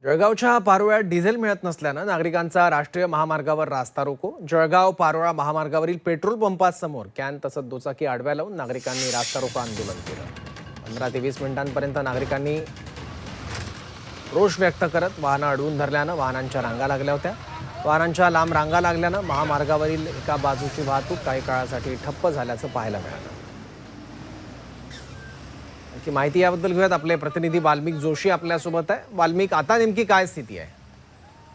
जळगावच्या पारोळ्यात डिझेल मिळत नसल्यानं नागरिकांचा राष्ट्रीय महामार्गावर रास्ता रोको। जळगाव पारोळा महामार्गावरील पेट्रोल पंपासमोर कॅन तसंच दुचाकी आडव्या लावून नागरिकांनी रास्ता रोको आंदोलन केलं। 15 ते 20 मिनिटांपर्यंत नागरिकांनी रोष व्यक्त करत वाहनं अडवून धरल्यानं वाहनांच्या रांगा लागल्या होत्या। वाहनांच्या लांब रांगा लागल्यानं महामार्गावरील एका बाजूची वाहतूक काही काळासाठी ठप्प झाल्याचं पाहायला मिळालं। की माहिती याबद्दल घेऊयात, आपले प्रतिनिधी वाल्मिक जोशी आपल्यासोबत आहे। वाल्मिक, आता नेमकी काय स्थिती आहे?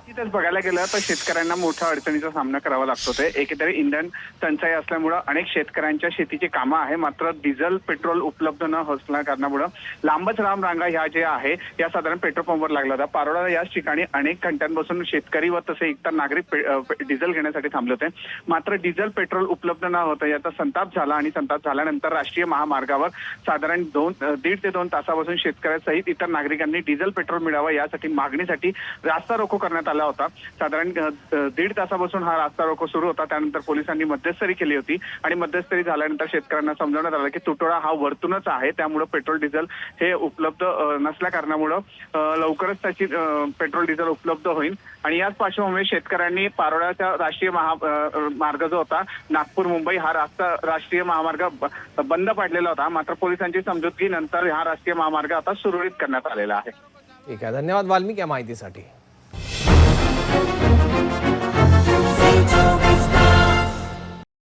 तिथेच बघायला गेलं तर शेतकऱ्यांना मोठ्या अडचणीचा सामना करावा लागतो। ते एकीकडे इंधन टंचाई असल्यामुळे अनेक शेतकऱ्यांच्या शेतीची कामं आहे, मात्र डिझेल पेट्रोल उपलब्ध न असल्या कारणामुळे लांबच लांब रांगा ह्या जे आहे या साधारण पेट्रोल पंपवर लागला होता। पारोळा याच ठिकाणी अनेक घंट्यांपासून शेतकरी व तसे इतर नागरिक डिझेल घेण्यासाठी थांबले होते, मात्र डिझेल पेट्रोल उपलब्ध न होतं याचा संताप झाला आणि संताप झाल्यानंतर राष्ट्रीय महामार्गावर साधारण 1.5 ते 2 तासापासून शेतकऱ्यांसहित इतर नागरिकांनी डिझेल पेट्रोल मिळावं यासाठी मागणीसाठी रास्ता रोको करण्यात आला होता। साधारण 1.5 तासापासून हा रास्ता रोको सुरू होता। त्यानंतर पोलिसांनी मध्यस्थी केली होती आणि मध्यस्थी झाल्यानंतर शेतकऱ्यांना समजवण्यात आलं की तुटवडा हा वरतूनच आहे, त्यामुळे पेट्रोल डिझेल हे उपलब्ध नसल्या कारणामुळे लवकरच त्याची पेट्रोल डिझेल उपलब्ध होईल। आणि याच पार्श्वभूमीवर शेतकऱ्यांनी पारोळ्याचा राष्ट्रीय मार्ग जो होता नागपूर मुंबई हा राष्ट्रीय महामार्ग बंद पाडलेला होता, मात्र पोलिसांची समजुतगी नंतर हा राष्ट्रीय महामार्ग आता सुरळीत करण्यात आलेला आहे। ठीक आहे, धन्यवाद वाल्मिक या माहितीसाठी।